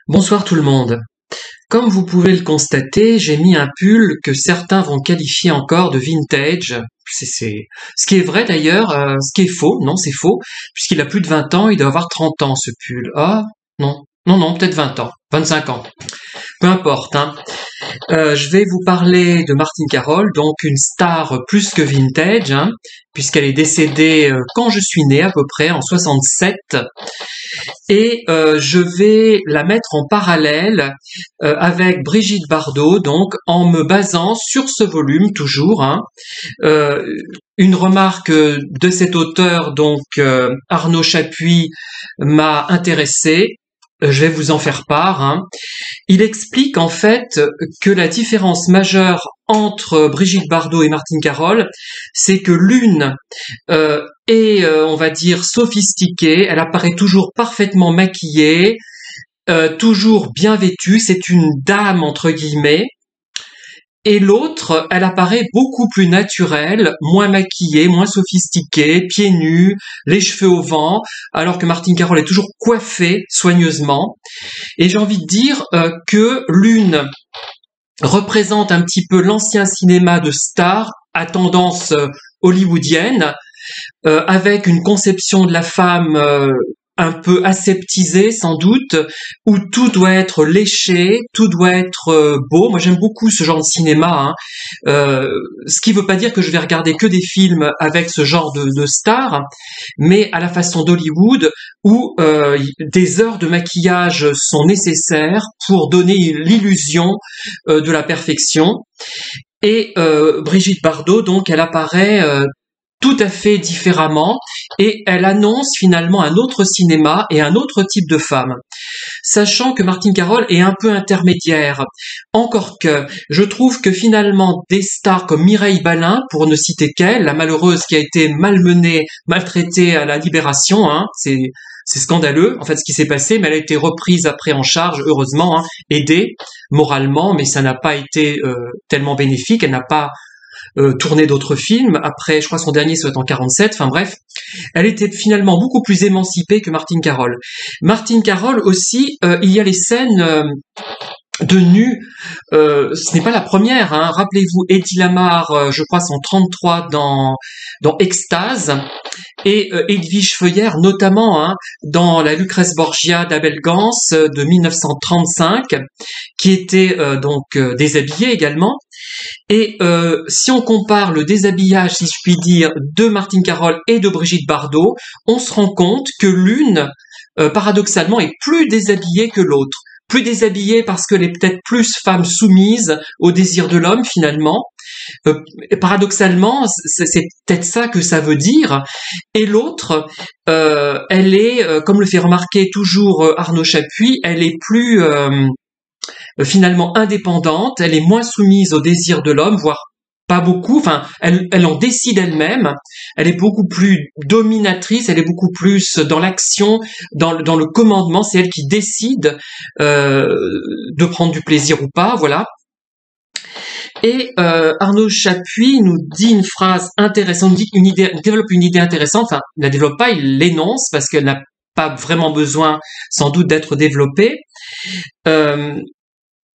Bonsoir tout le monde. Comme vous pouvez le constater, j'ai mis un pull que certains vont qualifier encore de vintage. Ce qui est vrai d'ailleurs, ce qui est faux, non c'est faux, puisqu'il a plus de 20 ans, il doit avoir 30 ans ce pull. Ah, non, peut-être 20 ans, 25 ans. Peu importe, hein. Je vais vous parler de Martine Carol, donc une star plus que vintage, hein, puisqu'elle est décédée quand je suis né à peu près, en 67. Et je vais la mettre en parallèle avec Brigitte Bardot, donc en me basant sur ce volume toujours. Hein. Euh, une remarque de cet auteur, donc Arnaud Chapuis, m'a intéressé. Je vais vous en faire part. Hein. Il explique en fait que la différence majeure entre Brigitte Bardot et Martine Carol, c'est que l'une est, on va dire, sophistiquée, elle apparaît toujours parfaitement maquillée, toujours bien vêtue, c'est une dame entre guillemets, et l'autre, elle apparaît beaucoup plus naturelle, moins maquillée, moins sophistiquée, pieds nus, les cheveux au vent, alors que Martine Carol est toujours coiffée soigneusement. Et j'ai envie de dire que l'une représente un petit peu l'ancien cinéma de stars à tendance hollywoodienne, avec une conception de la femme un peu aseptisée sans doute, où tout doit être léché, tout doit être beau. Moi j'aime beaucoup ce genre de cinéma, hein. Ce qui veut pas dire que je vais regarder que des films avec ce genre de stars, mais à la façon d'Hollywood, où des heures de maquillage sont nécessaires pour donner l'illusion de la perfection. Et Brigitte Bardot, donc, elle apparaît tout à fait différemment et elle annonce finalement un autre cinéma et un autre type de femme. Sachant que Martine Carol est un peu intermédiaire. Encore que, je trouve que finalement des stars comme Mireille Balin, pour ne citer qu'elle, la malheureuse qui a été malmenée, maltraitée à la Libération, hein, c'est scandaleux en fait ce qui s'est passé, mais elle a été reprise après en charge, heureusement, hein, aidée moralement, mais ça n'a pas été tellement bénéfique, elle n'a pas tourné d'autres films. Après, je crois son dernier soit en 47. Enfin bref, elle était finalement beaucoup plus émancipée que Martine Carol. Martine Carol aussi, il y a les scènes de nu. Ce n'est pas la première. Hein. Rappelez-vous, Eddie Lamar, je crois, son 33 dans Extase. Et Edwige Feuillère, notamment hein, dans la Lucrèce Borgia d'Abel Gance de 1935, qui était donc déshabillée également. Et si on compare le déshabillage, si je puis dire, de Martine Carol et de Brigitte Bardot, on se rend compte que l'une, paradoxalement, est plus déshabillée que l'autre. Plus déshabillée parce qu'elle est peut-être plus femme soumise au désir de l'homme finalement. Paradoxalement, c'est peut-être ça que ça veut dire. Et l'autre, elle est, comme le fait remarquer toujours Arnaud Chapuis, elle est plus finalement indépendante, elle est moins soumise au désir de l'homme, voire pas beaucoup, enfin, elle en décide elle-même, elle est beaucoup plus dominatrice, elle est beaucoup plus dans l'action, dans le commandement, c'est elle qui décide de prendre du plaisir ou pas, voilà. Et Arnaud Chapuis nous dit une phrase intéressante, nous dit une idée, il développe une idée intéressante, enfin, il la développe pas, il l'énonce parce qu'elle n'a pas vraiment besoin sans doute d'être développée.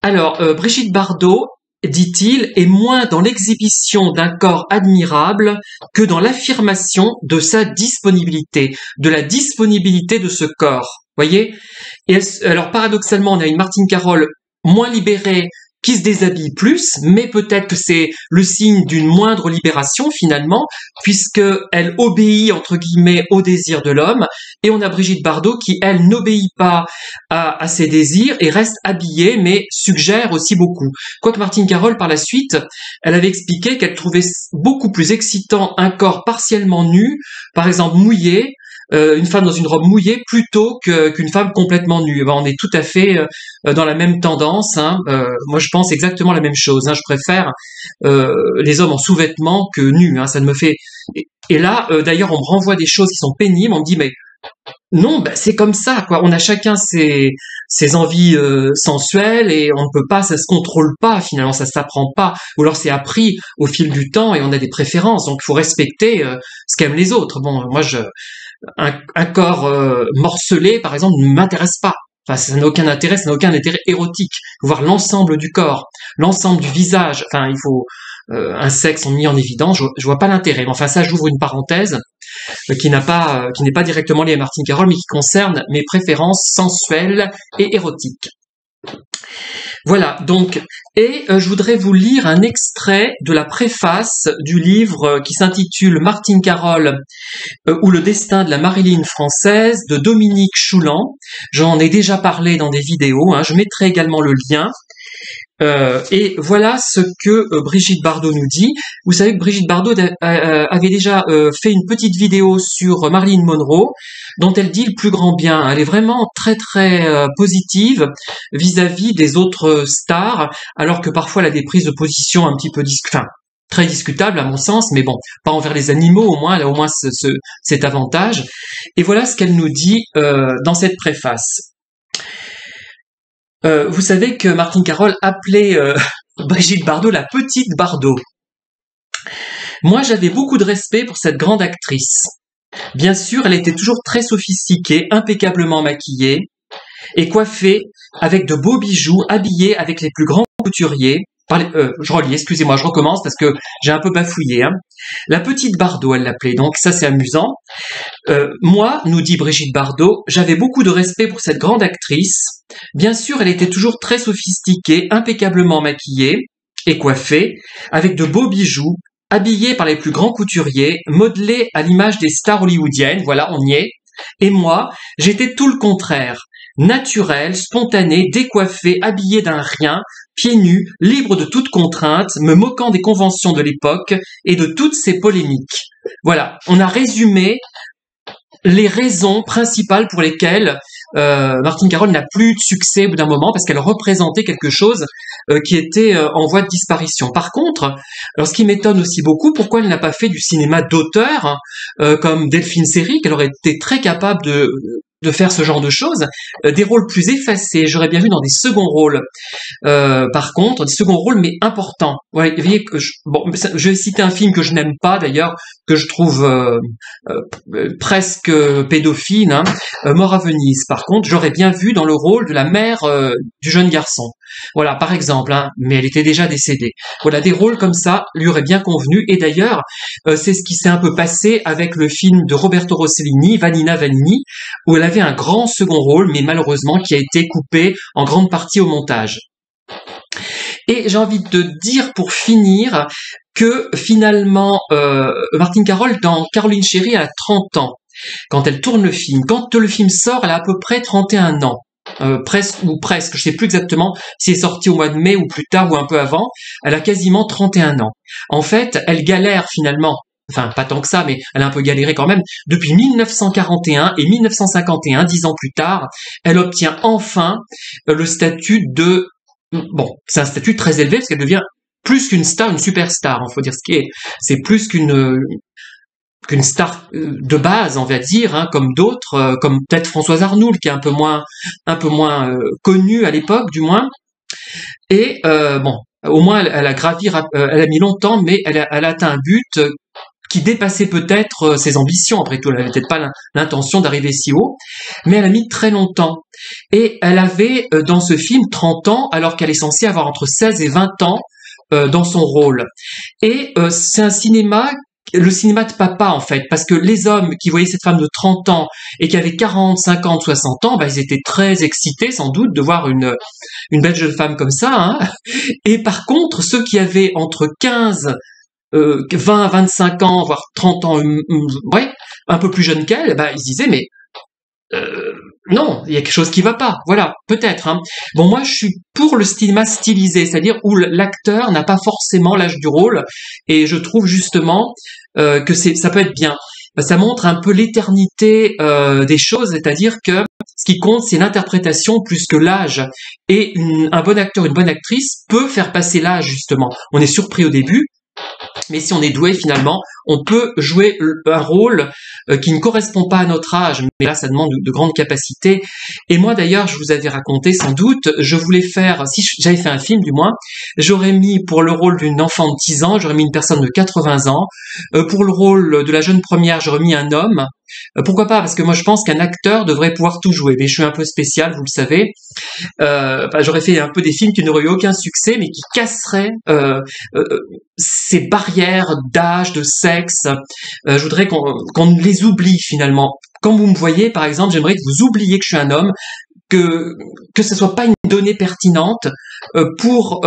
Brigitte Bardot, dit-il, est moins dans l'exhibition d'un corps admirable que dans l'affirmation de sa disponibilité, de la disponibilité de ce corps. Voyez ? Et alors paradoxalement, on a une Martine Carol moins libérée qui se déshabille plus, mais peut-être que c'est le signe d'une moindre libération finalement, puisque elle obéit entre guillemets au désir de l'homme, et on a Brigitte Bardot qui, elle, n'obéit pas à ses désirs et reste habillée, mais suggère aussi beaucoup. Quoique Martine Carol, par la suite, elle avait expliqué qu'elle trouvait beaucoup plus excitant un corps partiellement nu, par exemple mouillé, une femme dans une robe mouillée plutôt qu'une femme complètement nue. Ben, on est tout à fait dans la même tendance. Hein. Moi, je pense exactement la même chose. Hein. Je préfère les hommes en sous-vêtements que nus. Hein. Ça ne me fait. Et là, d'ailleurs, on me renvoie des choses qui sont pénibles. On me dit mais non, ben, c'est comme ça, quoi. On a chacun ses envies sensuelles et on ne peut pas, ça se contrôle pas. Finalement, ça s'apprend pas. Ou alors c'est appris au fil du temps et on a des préférences. Donc, il faut respecter ce qu'aiment les autres. Bon, moi, un corps morcelé, par exemple, ne m'intéresse pas. Enfin, ça n'a aucun intérêt, ça n'a aucun intérêt érotique. Il faut voir l'ensemble du corps, l'ensemble du visage. Enfin, il faut un sexe mis en évidence. Je vois pas l'intérêt. Mais enfin, ça, j'ouvre une parenthèse qui n'est pas directement liée à Martine Carol, mais qui concerne mes préférences sensuelles et érotiques. Voilà, donc, et je voudrais vous lire un extrait de la préface du livre qui s'intitule Martine Carol ou le destin de la Marilyn française de Dominique Choulan. J'en ai déjà parlé dans des vidéos, je mettrai également le lien. Et voilà ce que Brigitte Bardot nous dit. Vous savez que Brigitte Bardot avait déjà fait une petite vidéo sur Marilyn Monroe, dont elle dit le plus grand bien. Elle est vraiment très très positive vis-à-vis des autres stars, alors que parfois elle a des prises de position un petit peu très discutables à mon sens, mais bon, pas envers les animaux au moins, elle a au moins cet avantage. Et voilà ce qu'elle nous dit dans cette préface. Vous savez que Martine Carol appelait Brigitte Bardot la petite Bardot. Moi, j'avais beaucoup de respect pour cette grande actrice. Bien sûr, elle était toujours très sophistiquée, impeccablement maquillée et coiffée avec de beaux bijoux, habillée avec les plus grands couturiers. Je relis, excusez-moi, je recommence parce que j'ai un peu bafouillé. La petite Bardot, elle l'appelait, donc ça c'est amusant. Moi, nous dit Brigitte Bardot, j'avais beaucoup de respect pour cette grande actrice. Bien sûr, elle était toujours très sophistiquée, impeccablement maquillée et coiffée, avec de beaux bijoux, habillée par les plus grands couturiers, modelée à l'image des stars hollywoodiennes, voilà, on y est. Et moi, j'étais tout le contraire. Naturel, spontané, décoiffé, habillé d'un rien, pieds nus, libre de toute contrainte, me moquant des conventions de l'époque et de toutes ces polémiques. Voilà, on a résumé les raisons principales pour lesquelles Martine Carol n'a plus de succès au bout d'un moment, parce qu'elle représentait quelque chose qui était en voie de disparition. Par contre, alors ce qui m'étonne aussi beaucoup, pourquoi elle n'a pas fait du cinéma d'auteur comme Delphine Seyrig, qu'elle aurait été très capable de faire ce genre de choses, des rôles plus effacés, j'aurais bien vu dans des seconds rôles. Par contre, des seconds rôles mais importants. Ouais, vous voyez que je vais citer un film que je n'aime pas d'ailleurs, que je trouve presque pédophile, Mort à Venise. Par contre, j'aurais bien vu dans le rôle de la mère du jeune garçon. Voilà, par exemple, mais elle était déjà décédée. Voilà, des rôles comme ça lui auraient bien convenu. Et d'ailleurs, c'est ce qui s'est un peu passé avec le film de Roberto Rossellini, Vanina Vanini, où elle avait un grand second rôle, mais malheureusement qui a été coupé en grande partie au montage. Et j'ai envie de dire pour finir que finalement, Martine Carol dans Caroline Chérie, elle a 30 ans quand elle tourne le film. Quand le film sort, elle a à peu près 31 ans. Presque, je sais plus exactement si c'est sorti au mois de mai ou plus tard ou un peu avant, elle a quasiment 31 ans. En fait, elle galère finalement, enfin pas tant que ça, mais elle a un peu galéré quand même, depuis 1941 et 1951, 10 ans plus tard, elle obtient enfin le statut de... Bon, c'est un statut très élevé parce qu'elle devient plus qu'une star, une superstar, faut dire ce qui est. C'est plus qu'une star de base, on va dire, comme d'autres, comme peut-être Françoise Arnould, qui est un peu moins connue à l'époque, du moins. Et au moins elle a gravi, elle a mis longtemps, mais elle a atteint un but qui dépassait peut-être ses ambitions. Après tout, elle n'avait peut-être pas l'intention d'arriver si haut, mais elle a mis très longtemps. Et elle avait dans ce film 30 ans, alors qu'elle est censée avoir entre 16 et 20 ans dans son rôle. Et c'est le cinéma de papa en fait, parce que les hommes qui voyaient cette femme de 30 ans et qui avaient 40, 50, 60 ans, ils étaient très excités sans doute de voir une belle jeune femme comme ça. Et par contre, ceux qui avaient entre 15, 20, 25 ans, voire 30 ans, un peu plus jeunes qu'elle, ils se disaient mais non, il y a quelque chose qui va pas. Voilà, peut-être. Bon, moi, je suis pour le cinéma stylisé, c'est-à-dire où l'acteur n'a pas forcément l'âge du rôle, et je trouve justement que ça peut être bien. Ça montre un peu l'éternité des choses, c'est-à-dire que ce qui compte, c'est l'interprétation plus que l'âge. Et un bon acteur, une bonne actrice peut faire passer l'âge, justement. On est surpris au début, mais si on est doué, finalement, on peut jouer un rôle qui ne correspond pas à notre âge, mais là ça demande de grandes capacités. Et moi d'ailleurs, je vous avais raconté sans doute, je voulais faire, si j'avais fait un film du moins, j'aurais mis pour le rôle d'une enfant de 10 ans, j'aurais mis une personne de 80 ans, pour le rôle de la jeune première, j'aurais mis un homme. Pourquoi pas? Parce que moi je pense qu'un acteur devrait pouvoir tout jouer, mais je suis un peu spécial, vous le savez. J'aurais fait un peu des films qui n'auraient eu aucun succès, mais qui casseraient ces barrières d'âge, de sexe. Je voudrais qu'on les oublie finalement. Quand vous me voyez, par exemple, j'aimerais que vous oubliez que je suis un homme, que ce soit pas une donnée pertinente pour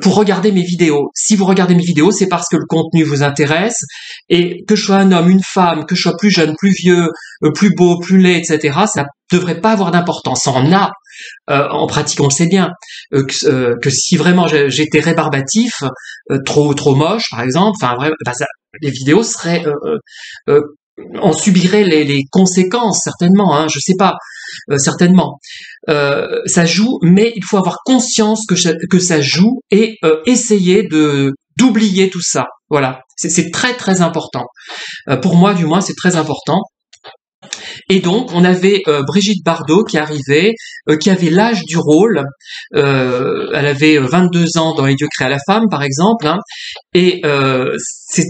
regarder mes vidéos. Si vous regardez mes vidéos, c'est parce que le contenu vous intéresse, et que je sois un homme, une femme, que je sois plus jeune, plus vieux, plus beau, plus laid, etc., ça devrait pas avoir d'importance. Ça en a. En pratique, on le sait bien, que si vraiment j'étais rébarbatif, trop moche, par exemple, enfin, les vidéos seraient on subirait les conséquences, certainement, hein, je sais pas, certainement. Ça joue, mais il faut avoir conscience que ça joue, et essayer d'oublier tout ça. Voilà, c'est très très important. Pour moi, du moins, c'est très important. Et donc, on avait Brigitte Bardot qui arrivait, qui avait l'âge du rôle. Elle avait 22 ans dans Les Dieux créés à la femme, par exemple, hein, et c'est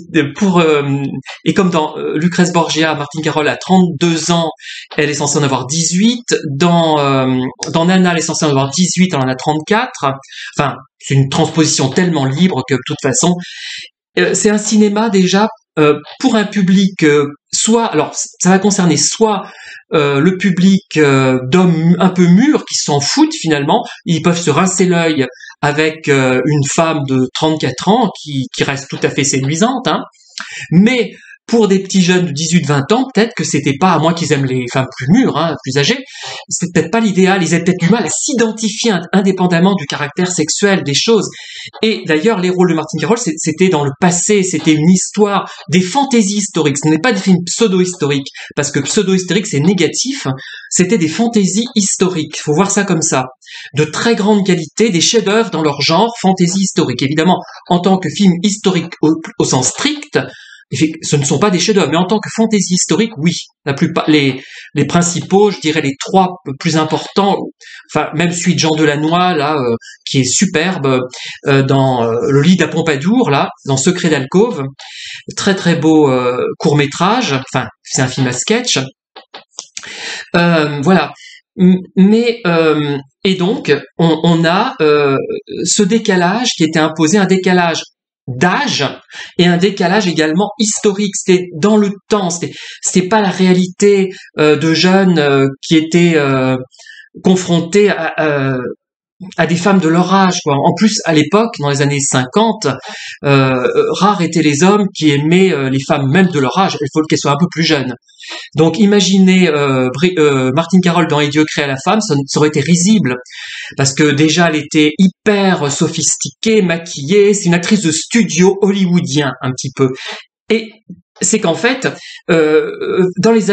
et comme dans Lucrèce Borgia, Martine Carol a 32 ans, elle est censée en avoir 18. Dans Nana, elle est censée en avoir 18, elle en a 34. Enfin, c'est une transposition tellement libre que, de toute façon, c'est un cinéma déjà pour un public alors ça va concerner soit le public d'hommes un peu mûrs qui s'en foutent finalement, ils peuvent se rincer l'œil avec une femme de 34 ans qui reste tout à fait séduisante, hein, mais pour des petits jeunes de 18-20 ans, peut-être que c'était pas, à moins qu'ils aiment les femmes plus mûres, hein, plus âgées, c'est peut-être pas l'idéal, ils avaient peut-être du mal à s'identifier indépendamment du caractère sexuel des choses. Et d'ailleurs, les rôles de Martine Carol, c'était dans le passé, c'était une histoire, des fantaisies historiques, ce n'est pas des films pseudo-historiques, parce que pseudo-historique c'est négatif, c'était des fantaisies historiques, faut voir ça comme ça. De très grande qualité, des chefs-d'œuvre dans leur genre, fantasy historique. Évidemment, en tant que film historique au sens strict, ce ne sont pas des chefs-d'œuvre, mais en tant que fantaisie historique, oui. La plupart, les principaux, je dirais les trois plus importants, enfin même celui de Jean Delannoy là, qui est superbe dans Le lit d'à Pompadour là, dans Secret d'alcôve, très très beau court-métrage. Enfin, c'est un film à sketch. Voilà. Mais et donc on a ce décalage qui était imposé, un décalage d'âge et un décalage également historique. C'était dans le temps, c'était pas la réalité de jeunes qui étaient confrontés à des femmes de leur âge, quoi. En plus, à l'époque, dans les années 50, rares étaient les hommes qui aimaient les femmes même de leur âge. Il faut qu'elles soient un peu plus jeunes. Donc, imaginez Martine Carol dans Les Dieux créés à la femme, ça aurait été risible, parce que déjà, elle était hyper sophistiquée, maquillée, c'est une actrice de studio hollywoodien, un petit peu. Et c'est qu'en fait, dans les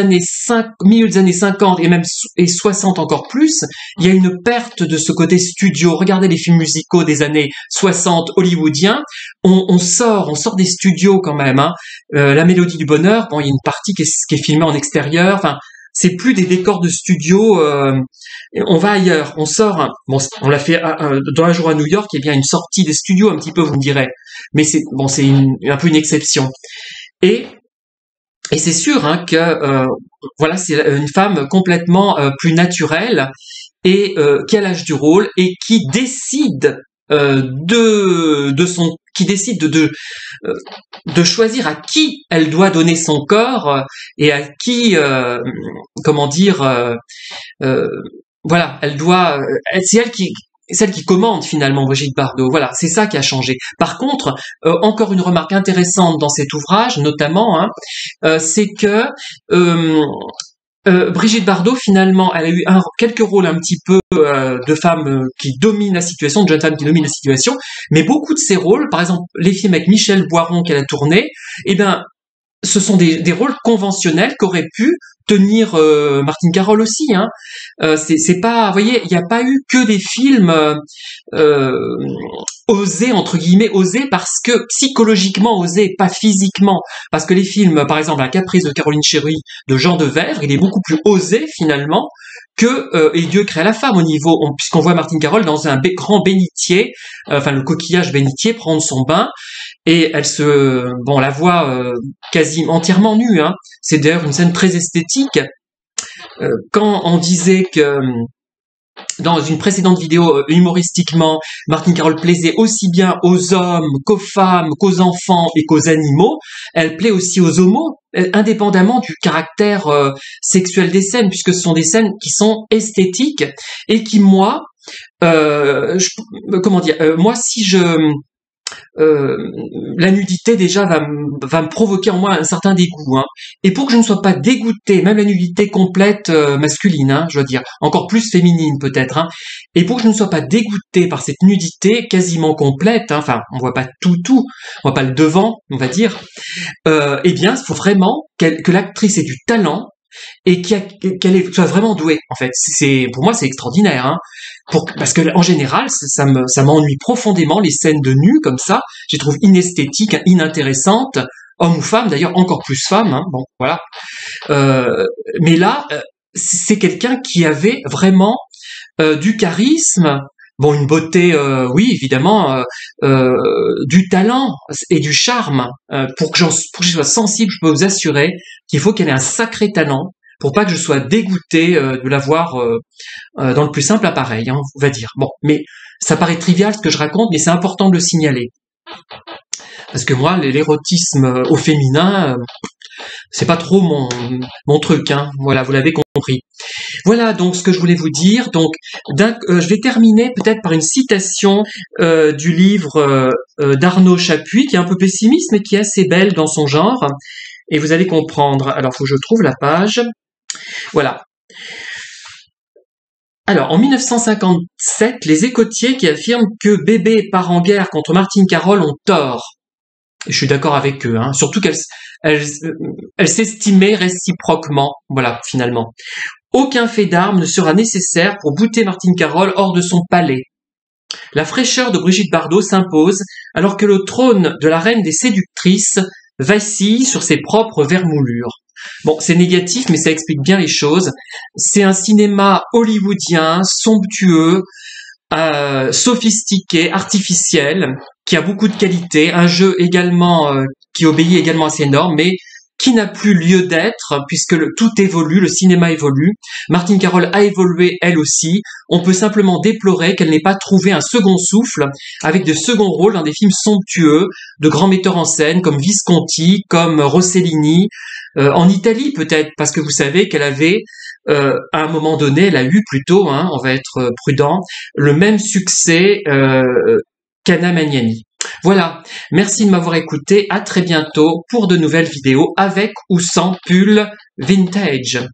milieu des années 50 et même 60 encore plus, il y a une perte de ce côté studio. Regardez les films musicaux des années 60 hollywoodiens, on sort des studios quand même, hein. La Mélodie du bonheur, bon, il y a une partie qui est filmée en extérieur, enfin, c'est plus des décors de studio, on va ailleurs, on sort, bon, on l'a fait dans Un jour à New York, il y a bien une sortie des studios un petit peu, vous me direz, mais c'est un peu une exception. Et c'est sûr, hein, que voilà, c'est une femme complètement plus naturelle et qui a l'âge du rôle et qui décide de choisir à qui elle doit donner son corps et à qui voilà, c'est elle qui commande finalement, Brigitte Bardot. Voilà, c'est ça qui a changé. Par contre, encore une remarque intéressante dans cet ouvrage, notamment, hein, c'est que Brigitte Bardot, finalement, elle a eu quelques rôles un petit peu de femmes qui dominent la situation, de jeunes femmes qui dominent la situation, mais beaucoup de ces rôles, par exemple, les films avec Michel Boiron qu'elle a tourné, eh ben, ce sont des rôles conventionnels qu'aurait pu tenir Martine Carol aussi. Hein. C'est pas, vous voyez, il n'y a pas eu que des films osés, entre guillemets, osés parce que psychologiquement osés, pas physiquement. Parce que les films, par exemple, Un caprice de Caroline Chéry de Jean Devèvre, il est beaucoup plus osé finalement que Et Dieu crée la femme au niveau, puisqu'on voit Martine Carol dans un grand bénitier, enfin le coquillage bénitier, prendre son bain, et on la voit quasi entièrement nue. Hein. C'est d'ailleurs une scène très esthétique. Quand on disait que dans une précédente vidéo, humoristiquement, Martine Carol plaisait aussi bien aux hommes qu'aux femmes, qu'aux enfants et qu'aux animaux, elle plaît aussi aux homos, indépendamment du caractère sexuel des scènes, puisque ce sont des scènes qui sont esthétiques et qui, moi, moi, si je... la nudité déjà va me provoquer en moi un certain dégoût, hein. Et pour que je ne sois pas dégoûté, même la nudité complète masculine, hein, je veux dire, encore plus féminine peut-être, hein, et pour que je ne sois pas dégoûté par cette nudité quasiment complète, hein, enfin on voit pas tout, on voit pas le devant, on va dire, eh bien il faut vraiment que l'actrice ait du talent et qu'elle soit vraiment douée. En fait, pour moi c'est extraordinaire, hein. Parce que en général, ça m'ennuie profondément les scènes de nu comme ça. Je les trouve inesthétiques, inintéressantes, hommes ou femmes, d'ailleurs encore plus femmes. Hein, bon, voilà. Mais là, c'est quelqu'un qui avait vraiment du charisme. Bon, une beauté, oui, évidemment, du talent et du charme. Pour que je sois sensible, je peux vous assurer qu'il faut qu'elle ait un sacré talent pour pas que je sois dégoûté de la voir dans le plus simple appareil, hein, on va dire. Bon, mais ça paraît trivial ce que je raconte, mais c'est important de le signaler. Parce que moi, l'érotisme au féminin, c'est pas trop mon truc, hein. Voilà, vous l'avez compris. Voilà donc ce que je voulais vous dire. Donc, je vais terminer peut-être par une citation du livre d'Arnaud Chapuis, qui est un peu pessimiste, mais qui est assez belle dans son genre. Et vous allez comprendre. Alors, faut que je trouve la page. Voilà. Alors, en 1957, les écotiers qui affirment que Bébé part en guerre contre Martine Carol ont tort. Et je suis d'accord avec eux, hein. Surtout qu'elle s'estimait réciproquement. Voilà, finalement. Aucun fait d'armes ne sera nécessaire pour bouter Martine Carol hors de son palais. La fraîcheur de Brigitte Bardot s'impose alors que le trône de la reine des séductrices vacille sur ses propres vermoulures. Bon, c'est négatif, mais ça explique bien les choses. C'est un cinéma hollywoodien, somptueux, sophistiqué, artificiel, qui a beaucoup de qualité, un jeu également qui obéit également à ses normes, mais qui n'a plus lieu d'être, puisque tout évolue, le cinéma évolue. Martine Carol a évolué elle aussi. On peut simplement déplorer qu'elle n'ait pas trouvé un second souffle avec de seconds rôles dans des films somptueux de grands metteurs en scène comme Visconti, comme Rossellini, en Italie peut-être, parce que vous savez qu'elle avait à un moment donné, elle a eu plutôt, hein, on va être prudent, le même succès qu'Anna Magnani. Voilà, merci de m'avoir écouté, à très bientôt pour de nouvelles vidéos avec ou sans pull vintage.